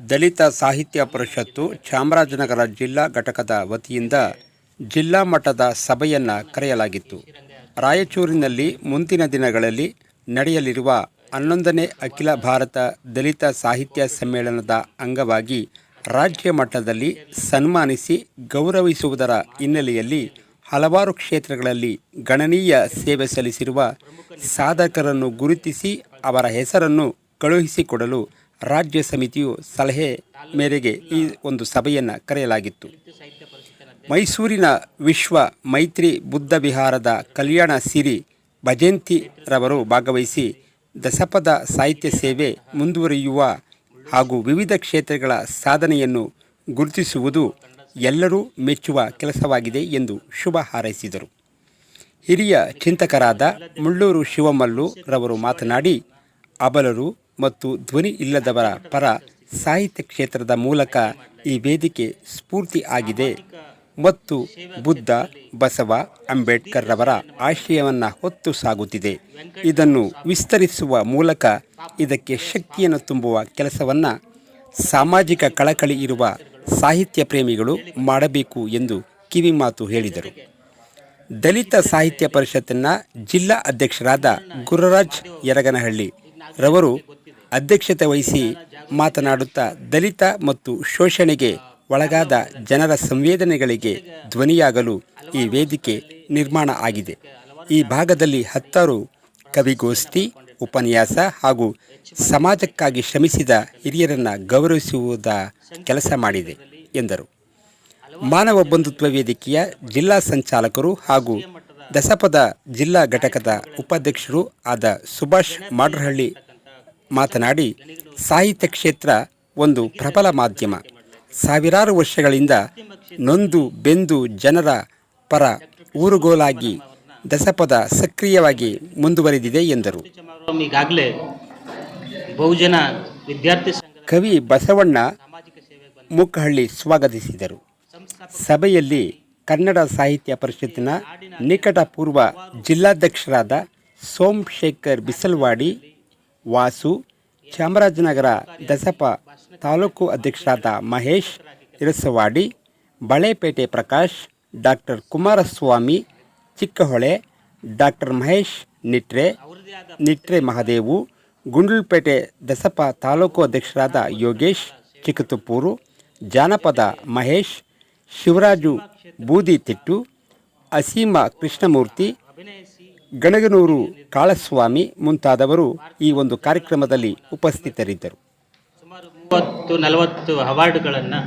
ದಲಿತ ಸಾಹಿತ್ಯ ಪರಿಷತ್ತು ಚಾಮರಾಜನಗರ ಜಿಲ್ಲಾ ಘಟಕದ ವತಿಯಿಂದ ಜಿಲ್ಲಾ ಮಟ್ಟದ ಸಭೆಯನ್ನು ಕರೆಯಲಾಗಿತ್ತು. ರಾಯಚೂರಿನಲ್ಲಿ ಮುಂದಿನ ದಿನಗಳಲ್ಲಿ ನಡೆಯಲಿರುವ 11ನೇ ಅಖಿಲ ಭಾರತ ದಲಿತ ಸಾಹಿತ್ಯ ಸಮ್ಮೇಳನದ ಅಂಗವಾಗಿ ರಾಜ್ಯ ಮಟ್ಟದಲ್ಲಿ ಸನ್ಮಾನಿಸಿ ಗೌರವಿಸುವುದರ ಹಿನ್ನೆಲೆಯಲ್ಲಿ ಹಲವಾರು ಕ್ಷೇತ್ರಗಳಲ್ಲಿ ಗಣನೀಯ ಸೇವೆ ಸಲ್ಲಿಸಿರುವ ಸಾಧಕರನ್ನು ಗುರುತಿಸಿ ಅವರ ಹೆಸರನ್ನು ಕಳುಹಿಸಿಕೊಡಲು ರಾಜ್ಯ ಸಮಿತಿಯು ಸಲಹೆ ಮೇರೆಗೆ ಈ ಒಂದು ಸಭೆಯನ್ನು ಕರೆಯಲಾಗಿತ್ತು. ಮೈಸೂರಿನ ವಿಶ್ವ ಮೈತ್ರಿ ಬುದ್ಧ ವಿಹಾರದ ಕಲ್ಯಾಣ ಸಿರಿ ಭಜಂತಿರವರು ಭಾಗವಹಿಸಿ ದಸಪದ ಸಾಹಿತ್ಯ ಸೇವೆ ಮುಂದುವರಿಯುವ ಹಾಗೂ ವಿವಿಧ ಕ್ಷೇತ್ರಗಳ ಸಾಧನೆಯನ್ನು ಗುರುತಿಸುವುದು ಎಲ್ಲರೂ ಮೆಚ್ಚುವ ಕೆಲಸವಾಗಿದೆ ಎಂದು ಶುಭ ಹಾರೈಸಿದರು. ಹಿರಿಯ ಚಿಂತಕರಾದ ಮುಳ್ಳೂರು ಶಿವಮಲ್ಲು ರವರು ಮಾತನಾಡಿ, ಅಬಲರು ಮತ್ತು ಧ್ವನಿ ಇಲ್ಲದವರ ಪರ ಸಾಹಿತ್ಯ ಕ್ಷೇತ್ರದ ಮೂಲಕ ಈ ವೇದಿಕೆ ಸ್ಫೂರ್ತಿ ಆಗಿದೆ ಮತ್ತು ಬುದ್ಧ, ಬಸವ, ಅಂಬೇಡ್ಕರ್ ರವರ ಆಶಯವನ್ನು ಹೊತ್ತು ಸಾಗುತ್ತಿದೆ. ಇದನ್ನು ವಿಸ್ತರಿಸುವ ಮೂಲಕ ಇದಕ್ಕೆ ಶಕ್ತಿಯನ್ನು ತುಂಬುವ ಕೆಲಸವನ್ನು ಸಾಮಾಜಿಕ ಕಳಕಳಿ ಇರುವ ಸಾಹಿತ್ಯ ಪ್ರೇಮಿಗಳು ಮಾಡಬೇಕು ಎಂದು ಕಿವಿಮಾತು ಹೇಳಿದರು. ದಲಿತ ಸಾಹಿತ್ಯ ಪರಿಷತ್ತಿನ ಜಿಲ್ಲಾ ಅಧ್ಯಕ್ಷರಾದ ಗುರುರಾಜ್ ಯರಗನಹಳ್ಳಿ ರವರು ಅಧ್ಯಕ್ಷತೆ ವಹಿಸಿ ಮಾತನಾಡುತ್ತಾ, ದಲಿತ ಮತ್ತು ಶೋಷಣೆಗೆ ಒಳಗಾದ ಜನರ ಸಂವೇದನೆಗಳಿಗೆ ಧ್ವನಿಯಾಗಲು ಈ ವೇದಿಕೆ ನಿರ್ಮಾಣ ಆಗಿದೆ. ಈ ಭಾಗದಲ್ಲಿ 10 ಕವಿಗೋಷ್ಠಿ, ಉಪನ್ಯಾಸ ಹಾಗೂ ಸಮಾಜಕ್ಕಾಗಿ ಶ್ರಮಿಸಿದ ಹಿರಿಯರನ್ನು ಗೌರವಿಸುವುದ ಕೆಲಸ ಮಾಡಿದೆ ಎಂದರು. ಮಾನವ ಬಂಧುತ್ವ ವೇದಿಕೆಯ ಜಿಲ್ಲಾ ಸಂಚಾಲಕರು ಹಾಗೂ ದಸಪದ ಜಿಲ್ಲಾ ಘಟಕದ ಉಪಾಧ್ಯಕ್ಷರು ಆದ ಸುಭಾಷ್ ಮಾಡ್ರಹಳ್ಳಿ ಮಾತನಾಡಿ, ಸಾಹಿತ್ಯ ಕ್ಷೇತ್ರ ಒಂದು ಪ್ರಬಲ ಮಾಧ್ಯಮ. ಸಾವಿರಾರು ವರ್ಷಗಳಿಂದ ನೊಂದು ಬೆಂದು ಜನರ ಪರ ಊರುಗೋಲಾಗಿ ದಸಪದ ಸಕ್ರಿಯವಾಗಿ ಮುಂದುವರೆದಿದೆ ಎಂದರು. ಈಗಾಗಲೇ ಬಹುಜನ ವಿದ್ಯಾರ್ಥಿ ಕವಿ ಬಸವಣ್ಣ ಮುಕ್ಕಹಳ್ಳಿ ಸ್ವಾಗತಿಸಿದರು. ಸಭೆಯಲ್ಲಿ ಕನ್ನಡ ಸಾಹಿತ್ಯ ಪರಿಷತ್ತಿನ ನಿಕಟಪೂರ್ವ ಜಿಲ್ಲಾಧ್ಯಕ್ಷರಾದ ಸೋಮಶೇಖರ್ ಬಿಸಲ್ವಾಡಿ, ವಾಸು, ಚಾಮರಾಜನಗರ ದಸಪ ತಾಲೂಕು ಅಧ್ಯಕ್ಷರಾದ ಮಹೇಶ್ ಇರಸವಾಡಿ, ಬಳೆಪೇಟೆ ಪ್ರಕಾಶ್, ಡಾಕ್ಟರ್ ಕುಮಾರಸ್ವಾಮಿ ಚಿಕ್ಕಹೊಳೆ, ಡಾಕ್ಟರ್ ಮಹೇಶ್ ನಿಟ್ರೆ ಮಹದೇವು, ಗುಂಡ್ಲುಪೇಟೆ ದಸಪ ತಾಲೂಕು ಅಧ್ಯಕ್ಷರಾದ ಯೋಗೇಶ್ ಚಿಕ್ಕತುಪ್ಪೂರು, ಜಾನಪದ ಮಹೇಶ್, ಶಿವರಾಜು ಬೂದಿತಿಟ್ಟು, ಅಸೀಮ ಕೃಷ್ಣಮೂರ್ತಿ, ಗಣಗನೂರು ಕಾಳಸ್ವಾಮಿ ಮುಂತಾದವರು ಈ ಒಂದು ಕಾರ್ಯಕ್ರಮದಲ್ಲಿ ಉಪಸ್ಥಿತರಿದ್ದರು. ಸುಮಾರು 30-40 ಅವಾರ್ಡ್ಗಳನ್ನು,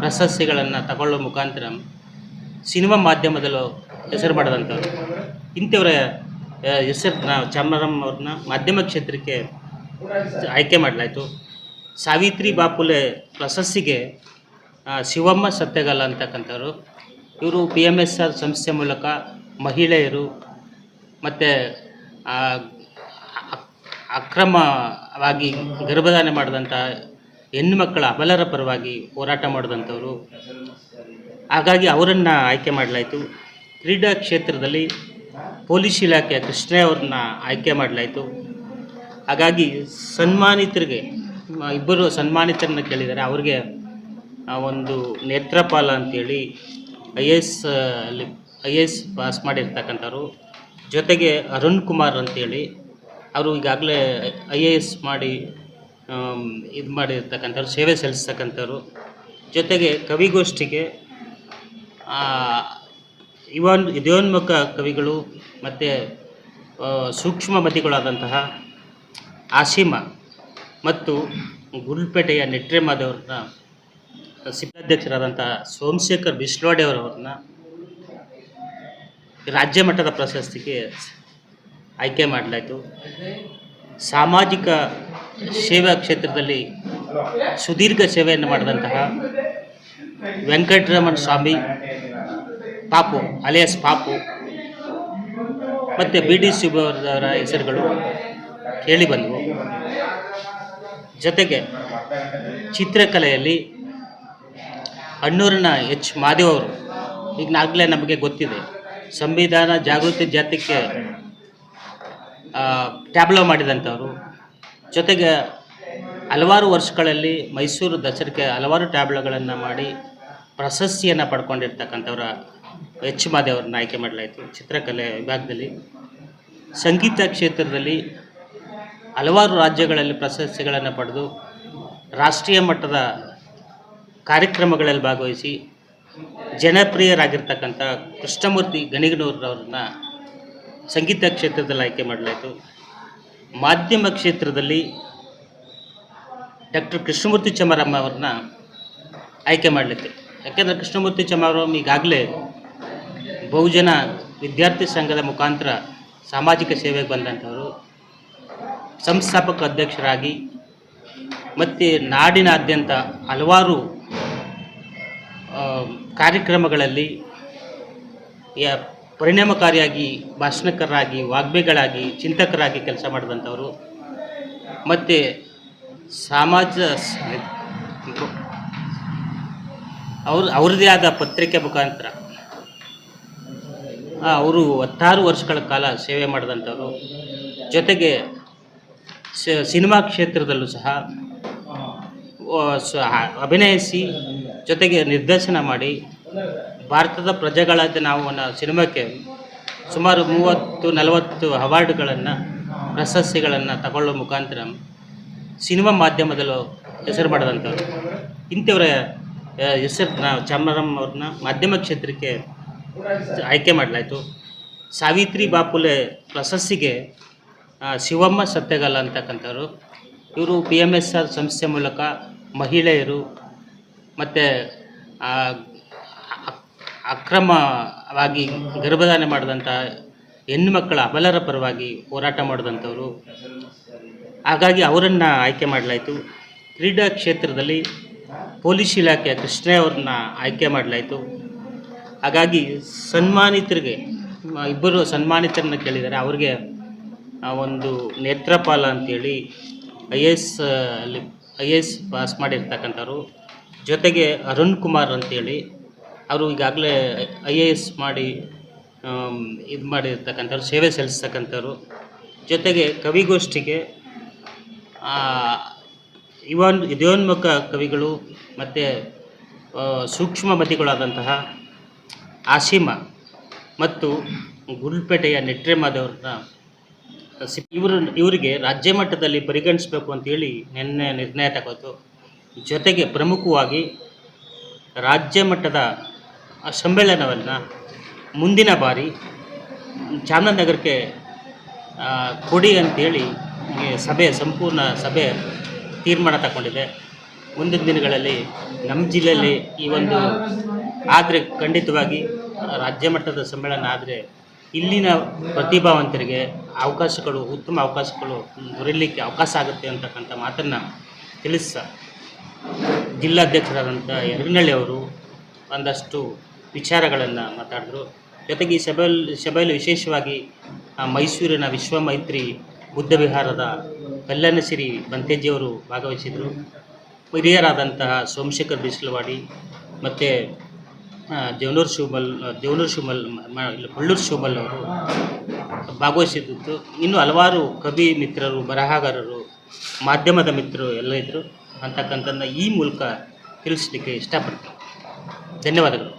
ಪ್ರಶಸ್ತಿಗಳನ್ನು ತಗೊಳ್ಳೋ ಮುಖಾಂತರ ಸಿನಿಮಾ ಮಾಧ್ಯಮದಲ್ಲೂ ಹೆಸರು ಮಾಡಿದಂಥವ್ರು. ಇಂಥವರ ಹೆಸರನ್ನ ಚಾಮರಾಮ್ ಅವ್ರನ್ನ ಮಾಧ್ಯಮ ಕ್ಷೇತ್ರಕ್ಕೆ ಆಯ್ಕೆ ಮಾಡಲಾಯಿತು. ಸಾವಿತ್ರಿ ಬಾಪುಲೆ ಪ್ರಶಸ್ತಿಗೆ ಶಿವಮ್ಮ ಸತ್ಯಗಲ ಅಂತಕ್ಕಂಥವ್ರು, ಇವರು PMSR ಸಂಸ್ಥೆ ಮೂಲಕ ಮಹಿಳೆಯರು ಮತ್ತು ಅಕ್ರಮವಾಗಿ ಗರ್ಭಧಾರಣೆ ಮಾಡಿದಂಥ ಹೆಣ್ಣುಮಕ್ಕಳ ಅಬಲರ ಪರವಾಗಿ ಹೋರಾಟ ಮಾಡಿದಂಥವರು. ಹಾಗಾಗಿ ಅವರನ್ನು ಆಯ್ಕೆ ಮಾಡಲಾಯಿತು. ಕ್ರೀಡಾ ಕ್ಷೇತ್ರದಲ್ಲಿ ಪೊಲೀಸ್ ಇಲಾಖೆಯ ಕೃಷ್ಣಯ್ಯ ಅವ್ರನ್ನ ಆಯ್ಕೆ ಮಾಡಲಾಯಿತು. ಹಾಗಾಗಿ ಸನ್ಮಾನಿತರಿಗೆ ಇಬ್ಬರು ಸನ್ಮಾನಿತರನ್ನ ಕೇಳಿದ್ದಾರೆ. ಅವ್ರಿಗೆ ಒಂದು ನೇತ್ರಪಾಲ ಅಂತೇಳಿ IAS ಪಾಸ್ ಮಾಡಿರ್ತಕ್ಕಂಥವ್ರು, ಜೊತೆಗೆ ಅರುಣ್ ಕುಮಾರ್ ಅಂತೇಳಿ ಅವರು ಈಗಾಗಲೇ IAS ಮಾಡಿ ಇದು ಮಾಡಿರ್ತಕ್ಕಂಥವ್ರು, ಸೇವೆ ಸಲ್ಲಿಸ್ತಕ್ಕಂಥವ್ರು, ಜೊತೆಗೆ ಕವಿಗೋಷ್ಠಿಗೆ ಇದೋನ್ಮುಖ ಕವಿಗಳು ಮತ್ತು ಸೂಕ್ಷ್ಮಮತಿಗಳಾದಂತಹ ಆಸೀಮ ಮತ್ತು ಗುಂಡ್ಲುಪೇಟೆಯ ನಿಟ್ರೆ ಮಾದೇವ್ರನ್ನ ಅಧ್ಯಕ್ಷರಾದಂತಹ ಸೋಮಶೇಖರ್ ಬಿಸ್ಲವಾಡಿ ಅವರವ್ರನ್ನ ರಾಜ್ಯ ಮಟ್ಟದ ಪ್ರಶಸ್ತಿಗೆ ಆಯ್ಕೆ ಮಾಡಲಾಯಿತು. ಸಾಮಾಜಿಕ ಸೇವಾ ಕ್ಷೇತ್ರದಲ್ಲಿ ಸುದೀರ್ಘ ಸೇವೆಯನ್ನು ಮಾಡಿದಂತಹ ವೆಂಕಟರಮಣ ಸ್ವಾಮಿ ಪಾಪು ಅಲಿಯಾಸ್ ಪಾಪು ಮತ್ತು BD ಶಿವರವರ ಹೆಸರುಗಳು ಕೇಳಿಬಂದವು. ಜೊತೆಗೆ ಚಿತ್ರಕಲೆಯಲ್ಲಿ ಅಣ್ಣೂರಿನ H ಮಾದೇವ್ ಅವರು ಈಗಲಾಗಲೇ ನಮಗೆ ಗೊತ್ತಿದೆ, ಸಂವಿಧಾನ ಜಾಗೃತಿ ಜಾತಿಗೆ ಟ್ಯಾಬ್ಲೋ ಮಾಡಿದಂಥವರು. ಜೊತೆಗೆ ಹಲವಾರು ವರ್ಷಗಳಲ್ಲಿ ಮೈಸೂರು ದಸರಾಕ್ಕೆ ಹಲವಾರು ಟ್ಯಾಬ್ಲೋಗಳನ್ನು ಮಾಡಿ ಪ್ರಶಸ್ತಿಯನ್ನು ಪಡ್ಕೊಂಡಿರ್ತಕ್ಕಂಥವ್ರ ಎಚ್ ಮಾದೇವ್ರನ್ನ ಆಯ್ಕೆ ಮಾಡಲಾಯಿತು. ಚಿತ್ರಕಲೆ ವಿಭಾಗದಲ್ಲಿ ಸಂಗೀತ ಕ್ಷೇತ್ರದಲ್ಲಿ ಹಲವಾರು ರಾಜ್ಯಗಳಲ್ಲಿ ಪ್ರಶಸ್ತಿಗಳನ್ನು ಪಡೆದು ರಾಷ್ಟ್ರೀಯ ಮಟ್ಟದ ಕಾರ್ಯಕ್ರಮಗಳಲ್ಲಿ ಭಾಗವಹಿಸಿ ಜನಪ್ರಿಯರಾಗಿರ್ತಕ್ಕಂಥ ಕೃಷ್ಣಮೂರ್ತಿ ಗಣಿಗನೂರವ್ರನ್ನ ಸಂಗೀತ ಕ್ಷೇತ್ರದಲ್ಲಿ ಆಯ್ಕೆ ಮಾಡಲಾಯಿತು. ಮಾಧ್ಯಮ ಕ್ಷೇತ್ರದಲ್ಲಿ ಡಾಕ್ಟರ್ ಕೃಷ್ಣಮೂರ್ತಿ ಚಮರಮ್ಮ ಅವ್ರನ್ನ ಆಯ್ಕೆ ಮಾಡಲಿಕ್ಕೆ, ಯಾಕೆಂದರೆ ಕೃಷ್ಣಮೂರ್ತಿ ಚಮರಮ್ಮ ಈಗಾಗಲೇ ಬಹುಜನ ವಿದ್ಯಾರ್ಥಿ ಸಂಘದ ಮುಖಾಂತರ ಸಾಮಾಜಿಕ ಸೇವೆಗೆ ಬಂದಂಥವರು, ಸಂಸ್ಥಾಪಕ ಅಧ್ಯಕ್ಷರಾಗಿ ಮತ್ತು ನಾಡಿನಾದ್ಯಂತ ಹಲವಾರು ಕಾರ್ಯಕ್ರಮಗಳಲ್ಲಿ ಪರಿಣಾಮಕಾರಿಯಾಗಿ ಭಾಷಣಕಾರರಾಗಿ, ವಾಗ್ಮಿಗಳಾಗಿ, ಚಿಂತಕರಾಗಿ ಕೆಲಸ ಮಾಡಿದಂಥವರು ಮತ್ತು ಅವ್ರದ್ದೇ ಆದ ಪತ್ರಿಕೆ ಮುಖಾಂತರ ಅವರು 16 ವರ್ಷಗಳ ಕಾಲ ಸೇವೆ ಮಾಡಿದಂಥವರು. ಜೊತೆಗೆ ಸಿನಿಮಾ ಕ್ಷೇತ್ರದಲ್ಲೂ ಸಹ ಅಭಿನಯಿಸಿ ಜೊತೆಗೆ ನಿರ್ದೇಶನ ಮಾಡಿ ಭಾರತದ ಪ್ರಜೆಗಳಾದ ನಾವು ಸಿನಿಮಾಕ್ಕೆ ಸುಮಾರು 30-40 ಅವಾರ್ಡ್ಗಳನ್ನು, ಪ್ರಶಸ್ತಿಗಳನ್ನು ತಗೊಳ್ಳೋ ಮುಖಾಂತರ ಸಿನಿಮಾ ಮಾಧ್ಯಮದಲ್ಲೂ ಹೆಸರು ಮಾಡಿದಂಥವ್ರು. ಇಂಥವರ ಹೆಸರನ್ನ ಚಮರಮ್ಮ ಅವ್ರನ್ನ ಮಾಧ್ಯಮ ಕ್ಷೇತ್ರಕ್ಕೆ ಆಯ್ಕೆ ಮಾಡಲಾಯಿತು. ಸಾವಿತ್ರಿ ಬಾಪುಲೆ ಪ್ರಶಸ್ತಿಗೆ ಶಿವಮ್ಮ ಸತ್ಯಗಲ ಅಂತಕ್ಕಂಥವ್ರು, ಇವರು PMSR ಸಂಸ್ಥೆ ಮೂಲಕ ಮಹಿಳೆಯರು ಮತ್ತು ಅಕ್ರಮವಾಗಿ ಗರ್ಭಧಾರಣೆ ಮಾಡಿದಂಥ ಹೆಣ್ಣುಮಕ್ಕಳ ಅಬಲರ ಪರವಾಗಿ ಹೋರಾಟ ಮಾಡಿದಂಥವರು. ಹಾಗಾಗಿ ಅವರನ್ನು ಆಯ್ಕೆ ಮಾಡಲಾಯಿತು. ಕ್ರೀಡಾ ಕ್ಷೇತ್ರದಲ್ಲಿ ಪೊಲೀಸ್ ಇಲಾಖೆಯ ಕೃಷ್ಣ ಅವ್ರನ್ನ ಆಯ್ಕೆ ಮಾಡಲಾಯಿತು. ಹಾಗಾಗಿ ಸನ್ಮಾನಿತರಿಗೆ ಇಬ್ಬರು ಸನ್ಮಾನಿತರನ್ನ ಕೇಳಿದ್ದಾರೆ. ಅವ್ರಿಗೆ ಒಂದು ನೇತ್ರಪಾಲ ಅಂತೇಳಿ IAS ಪಾಸ್ ಮಾಡಿರ್ತಕ್ಕಂಥವ್ರು, ಜೊತೆಗೆ ಅರುಣ್ ಕುಮಾರ್ ಅಂತೇಳಿ ಅವರು ಈಗಾಗಲೇ IAS ಮಾಡಿ ಇದು ಮಾಡಿರ್ತಕ್ಕಂಥವ್ರು, ಸೇವೆ ಸಲ್ಲಿಸ್ತಕ್ಕಂಥವ್ರು. ಜೊತೆಗೆ ಕವಿಗೋಷ್ಠಿಗೆ ಇದಯೋನ್ಮುಖ ಕವಿಗಳು ಮತ್ತು ಸೂಕ್ಷ್ಮಮತಿಗಳಾದಂತಹ ಆಸೀಮ ಮತ್ತು ಗುಲ್ಪೇಟೆಯ ನೆಟ್ರೆಮಾದವ್ರನ್ನ ಇವರಿಗೆ ರಾಜ್ಯ ಮಟ್ಟದಲ್ಲಿ ಪರಿಗಣಿಸಬೇಕು ಅಂತೇಳಿ ನಿನ್ನೆ ನಿರ್ಣಯ ತಗೋತು. ಜೊತೆಗೆ ಪ್ರಮುಖವಾಗಿ ರಾಜ್ಯ ಮಟ್ಟದ ಸಮ್ಮೇಳನವನ್ನು ಮುಂದಿನ ಬಾರಿ ಚಾಮರಾಜನಗರಕ್ಕೆ ಕೊಡಿ ಅಂತೇಳಿ ಸಂಪೂರ್ಣ ಸಭೆ ತೀರ್ಮಾನ ತಗೊಂಡಿದೆ. ಮುಂದಿನ ದಿನಗಳಲ್ಲಿ ನಮ್ಮ ಜಿಲ್ಲೆಯಲ್ಲಿ ಈ ಒಂದು ಆದರೆ ಖಂಡಿತವಾಗಿ ರಾಜ್ಯ ಮಟ್ಟದ ಸಮ್ಮೇಳನ ಆದರೆ ಇಲ್ಲಿನ ಪ್ರತಿಭಾವಂತರಿಗೆ ಅವಕಾಶಗಳು, ಉತ್ತಮ ಅವಕಾಶಗಳು ದೊರೆಯಲಿಕ್ಕೆ ಅವಕಾಶ ಆಗುತ್ತೆ ಅಂತಕ್ಕಂಥ ಮಾತನ್ನು ತಿಳಿಸ ಜಿಲ್ಲಾಧ್ಯಕ್ಷರಾದಂಥ ಯರಗನಹಳ್ಳಿ ಅವರು ಒಂದಷ್ಟು ವಿಚಾರಗಳನ್ನು ಮಾತಾಡಿದ್ರು. ಜೊತೆಗೆ ಈ ಸಭೆಯಲ್ಲಿ ವಿಶೇಷವಾಗಿ ಮೈಸೂರಿನ ವಿಶ್ವಮೈತ್ರಿ ಬುದ್ಧ ವಿಹಾರದ ಕಲ್ಯಾಣಸಿರಿ ಬಂತೇಜಿಯವರು ಭಾಗವಹಿಸಿದರು. ಹಿರಿಯರಾದಂತಹ ಸೋಮಶೇಖರ್ ಬಿಸ್ಲವಾಡಿ ಮತ್ತು ಬಳ್ಳೂರು ಶಿವಮಲ್ ಅವರು ಭಾಗವಹಿಸಿದ್ದು. ಇನ್ನು ಹಲವಾರು ಕವಿ ಮಿತ್ರರು, ಬರಹಗಾರರು, ಮಾಧ್ಯಮದ ಮಿತ್ರರು ಎಲ್ಲ ಇದ್ದರು ಅಂತಕ್ಕಂಥದ್ದನ್ನ ಈ ಮೂಲಕ ತಿಳಿಸಲಿಕ್ಕೆ ಇಷ್ಟಪಡ್ತೀನಿ. ಧನ್ಯವಾದಗಳು.